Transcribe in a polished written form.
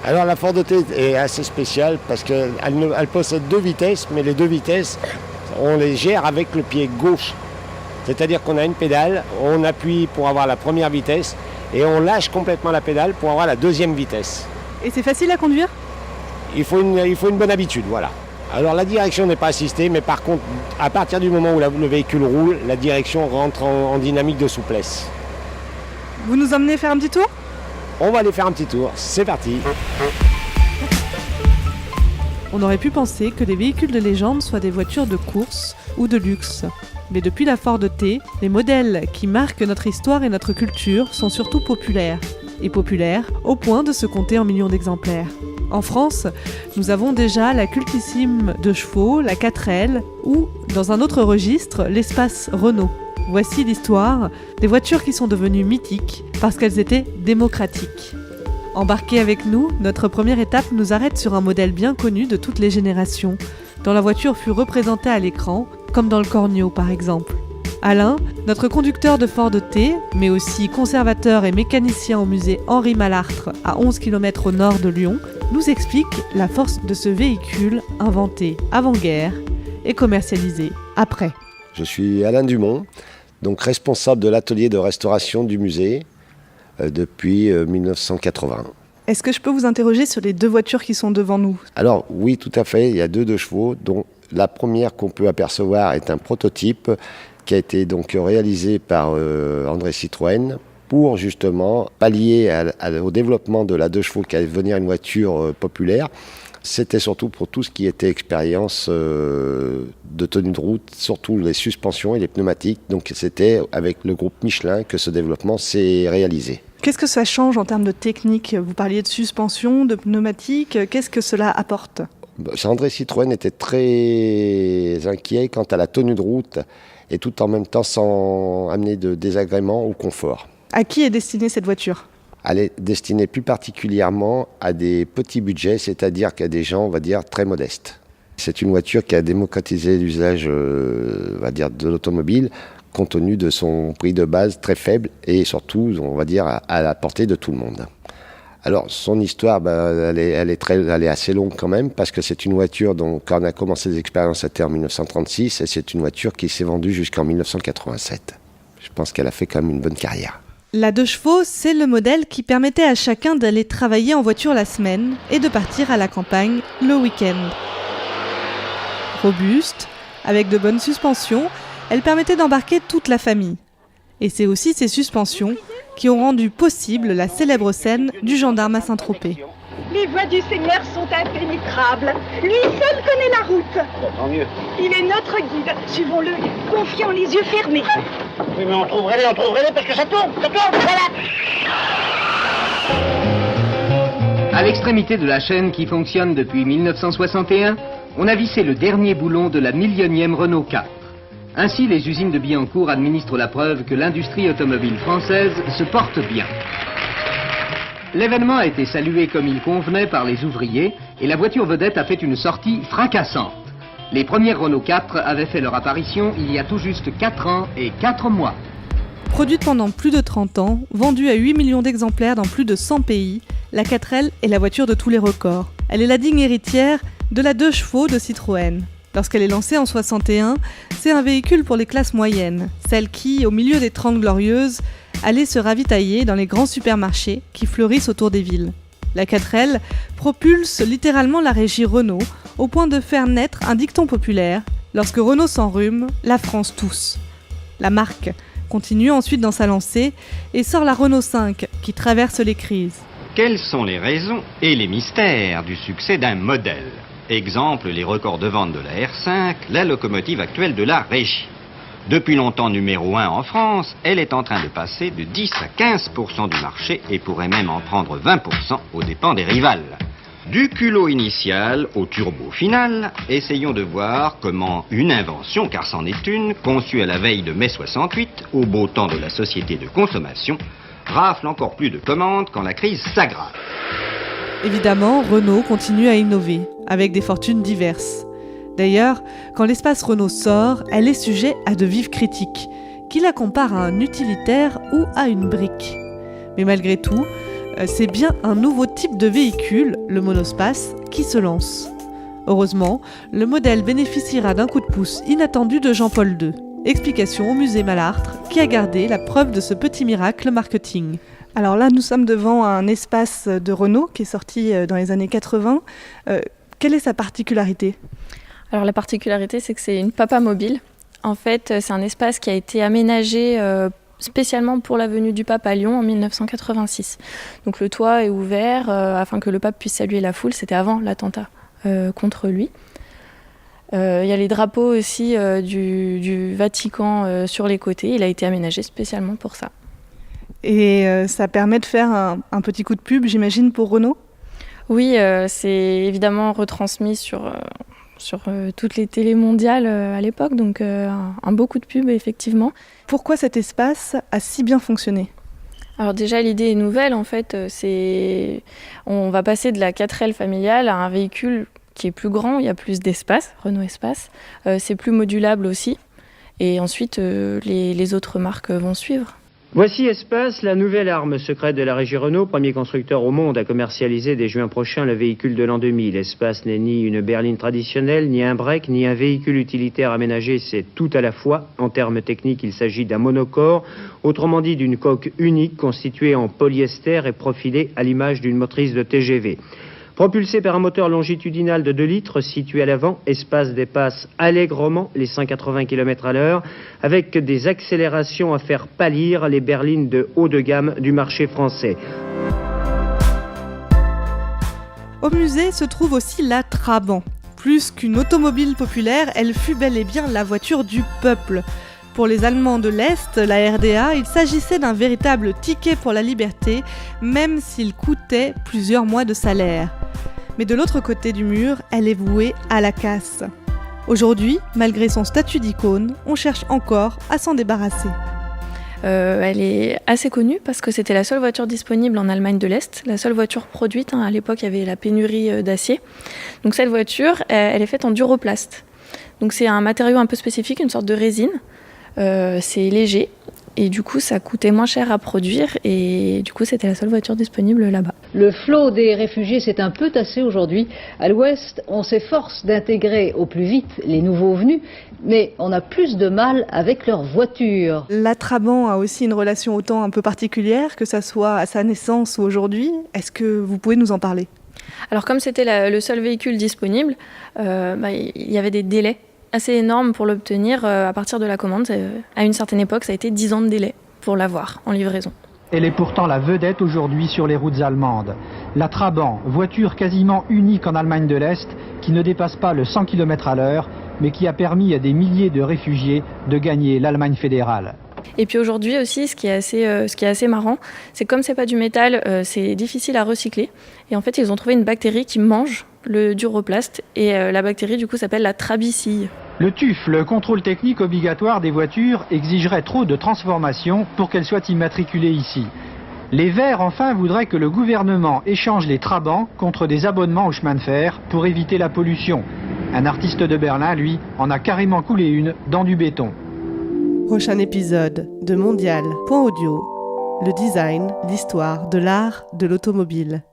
Alors la Ford T est assez spéciale parce qu'elle possède 2 vitesses, mais les 2 vitesses, on les gère avec le pied gauche. C'est-à-dire qu'on a une pédale, on appuie pour avoir la première vitesse et on lâche complètement la pédale pour avoir la deuxième vitesse. Et c'est facile à conduire ? Il faut une bonne habitude, voilà. Alors la direction n'est pas assistée, mais par contre, à partir du moment où le véhicule roule, la direction rentre en dynamique de souplesse. Vous nous emmenez faire un petit tour ? On va aller faire un petit tour, c'est parti. On aurait pu penser que les véhicules de légende soient des voitures de course ou de luxe. Mais depuis la Ford T, les modèles qui marquent notre histoire et notre culture sont surtout populaires. Et populaires au point de se compter en millions d'exemplaires. En France, nous avons déjà la cultissime 2 chevaux, la 4L, ou, dans un autre registre, l'espace Renault. Voici l'histoire des voitures qui sont devenues mythiques parce qu'elles étaient démocratiques. Embarquez avec nous, notre première étape nous arrête sur un modèle bien connu de toutes les générations, dont la voiture fut représentée à l'écran, comme dans le Cornio par exemple. Alain, notre conducteur de Ford T, mais aussi conservateur et mécanicien au musée Henri Malartre à 11 km au nord de Lyon, nous explique la force de ce véhicule inventé avant-guerre et commercialisé après. Je suis Alain Dumont, donc responsable de l'atelier de restauration du musée depuis 1980. Est-ce que je peux vous interroger sur les 2 voitures qui sont devant nous ? Alors oui, tout à fait, il y a 2 chevaux, dont la première qu'on peut apercevoir est un prototype qui a été donc réalisé par André Citroën pour justement pallier au développement de la 2 chevaux qui allait devenir une voiture populaire. C'était surtout pour tout ce qui était expérience de tenue de route, surtout les suspensions et les pneumatiques. Donc c'était avec le groupe Michelin que ce développement s'est réalisé. Qu'est-ce que ça change en termes de technique ? Vous parliez de suspension, de pneumatique. Qu'est-ce que cela apporte ? André Citroën était très inquiet quant à la tenue de route et tout en même temps sans amener de désagréments ou confort. À qui est destinée cette voiture ? Elle est destinée plus particulièrement à des petits budgets, c'est-à-dire qu'à des gens, on va dire, très modestes. C'est une voiture qui a démocratisé l'usage, on va dire, de l'automobile, compte tenu de son prix de base très faible et surtout, on va dire, à la portée de tout le monde. Alors, son histoire, elle est assez longue quand même, parce que c'est une voiture dont, quand on a commencé les expériences, c'était en 1936, et c'est une voiture qui s'est vendue jusqu'en 1987. Je pense qu'elle a fait quand même une bonne carrière. La 2 chevaux, c'est le modèle qui permettait à chacun d'aller travailler en voiture la semaine et de partir à la campagne le week-end. Robuste, avec de bonnes suspensions, elle permettait d'embarquer toute la famille. Et c'est aussi ces suspensions qui ont rendu possible la célèbre scène du gendarme à Saint-Tropez. Les voies du Seigneur sont impénétrables. Lui seul connaît la route. Tant mieux. Il est notre guide. Suivons-le, confiants les yeux fermés. Oui, mais on trouverait les parce que ça tourne, voilà. À l'extrémité de la chaîne qui fonctionne depuis 1961, on a vissé le dernier boulon de la 1000e Renault 4. Ainsi, les usines de Billancourt administrent la preuve que l'industrie automobile française se porte bien. L'événement a été salué comme il convenait par les ouvriers et la voiture vedette a fait une sortie fracassante. Les premières Renault 4 avaient fait leur apparition il y a tout juste 4 ans et 4 mois. Produite pendant plus de 30 ans, vendue à 8 millions d'exemplaires dans plus de 100 pays, la 4L est la voiture de tous les records. Elle est la digne héritière de la 2 chevaux de Citroën. Lorsqu'elle est lancée en 61, c'est un véhicule pour les classes moyennes, celles qui, au milieu des 30 glorieuses, allaient se ravitailler dans les grands supermarchés qui fleurissent autour des villes. La 4L propulse littéralement la régie Renault au point de faire naître un dicton populaire « Lorsque Renault s'enrhume, la France tousse ». La marque continue ensuite dans sa lancée et sort la Renault 5 qui traverse les crises. Quelles sont les raisons et les mystères du succès d'un modèle ? Exemple, les records de vente de la R5, la locomotive actuelle de la régie. Depuis longtemps numéro 1 en France, elle est en train de passer de 10 à 15% du marché et pourrait même en prendre 20% aux dépens des rivales. Du culot initial au turbo final, essayons de voir comment une invention, car c'en est une, conçue à la veille de mai 68, au beau temps de la société de consommation, rafle encore plus de commandes quand la crise s'aggrave. Évidemment, Renault continue à innover, avec des fortunes diverses. D'ailleurs, quand l'espace Renault sort, elle est sujet à de vives critiques, qui la comparent à un utilitaire ou à une brique. Mais malgré tout, c'est bien un nouveau type de véhicule, le monospace, qui se lance. Heureusement, le modèle bénéficiera d'un coup de pouce inattendu de Jean-Paul II. Explication au musée Malartre, qui a gardé la preuve de ce petit miracle marketing. Alors là, nous sommes devant un espace de Renault qui est sorti dans les années 80. Quelle est sa particularité ? Alors la particularité, c'est que c'est une papa mobile. En fait, c'est un espace qui a été aménagé spécialement pour la venue du pape à Lyon en 1986. Donc le toit est ouvert afin que le pape puisse saluer la foule. C'était avant l'attentat contre lui. Il y a les drapeaux aussi du Vatican sur les côtés. Il a été aménagé spécialement pour ça. Et ça permet de faire un petit coup de pub, j'imagine, pour Renault ? Oui, c'est évidemment retransmis sur toutes les télés mondiales à l'époque, donc un beau coup de pub, effectivement. Pourquoi cet espace a si bien fonctionné ? Alors déjà, l'idée est nouvelle, en fait. On va passer de la 4L familiale à un véhicule qui est plus grand, il y a plus d'espace, Renault Espace. C'est plus modulable aussi. Et ensuite, les autres marques vont suivre. Voici Espace, la nouvelle arme secrète de la régie Renault, premier constructeur au monde à commercialiser dès juin prochain le véhicule de l'an 2000. Espace n'est ni une berline traditionnelle, ni un break, ni un véhicule utilitaire aménagé, c'est tout à la fois. En termes techniques, il s'agit d'un monocore, autrement dit d'une coque unique constituée en polyester et profilée à l'image d'une motrice de TGV. Propulsé par un moteur longitudinal de 2 litres situé à l'avant, Espace dépasse allègrement les 180 km/h avec des accélérations à faire pâlir les berlines de haut de gamme du marché français. Au musée se trouve aussi la Trabant. Plus qu'une automobile populaire, elle fut bel et bien la voiture du peuple. Pour les Allemands de l'Est, la RDA, il s'agissait d'un véritable ticket pour la liberté, même s'il coûtait plusieurs mois de salaire. Mais de l'autre côté du mur, elle est vouée à la casse. Aujourd'hui, malgré son statut d'icône, on cherche encore à s'en débarrasser. Elle est assez connue parce que c'était la seule voiture disponible en Allemagne de l'Est, la seule voiture produite. À l'époque, il y avait la pénurie d'acier. Donc cette voiture, elle est faite en duroplast. Donc c'est un matériau un peu spécifique, une sorte de résine. C'est léger et du coup ça coûtait moins cher à produire et du coup c'était la seule voiture disponible là-bas. Le flot des réfugiés s'est un peu tassé aujourd'hui. À l'ouest, on s'efforce d'intégrer au plus vite les nouveaux venus, mais on a plus de mal avec leurs voitures. La Trabant a aussi une relation au temps un peu particulière, que ça soit à sa naissance ou aujourd'hui. Est-ce que vous pouvez nous en parler ? Alors comme c'était le seul véhicule disponible, il y avait des délais assez énorme pour l'obtenir à partir de la commande. À une certaine époque, ça a été 10 ans de délai pour l'avoir en livraison. Elle est pourtant la vedette aujourd'hui sur les routes allemandes. La Trabant, voiture quasiment unique en Allemagne de l'Est, qui ne dépasse pas le 100 km/h, mais qui a permis à des milliers de réfugiés de gagner l'Allemagne fédérale. Et puis aujourd'hui aussi, ce qui est assez marrant, c'est que comme c'est pas du métal, c'est difficile à recycler. Et en fait, ils ont trouvé une bactérie qui mange le duroplast. Et la bactérie, du coup, s'appelle la trabicille. Le TÜV, le contrôle technique obligatoire des voitures, exigerait trop de transformations pour qu'elles soient immatriculées ici. Les Verts, enfin, voudraient que le gouvernement échange les Trabants contre des abonnements au chemin de fer pour éviter la pollution. Un artiste de Berlin, lui, en a carrément coulé une dans du béton. Prochain épisode de Mondial.audio, le design, l'histoire de l'art de l'automobile.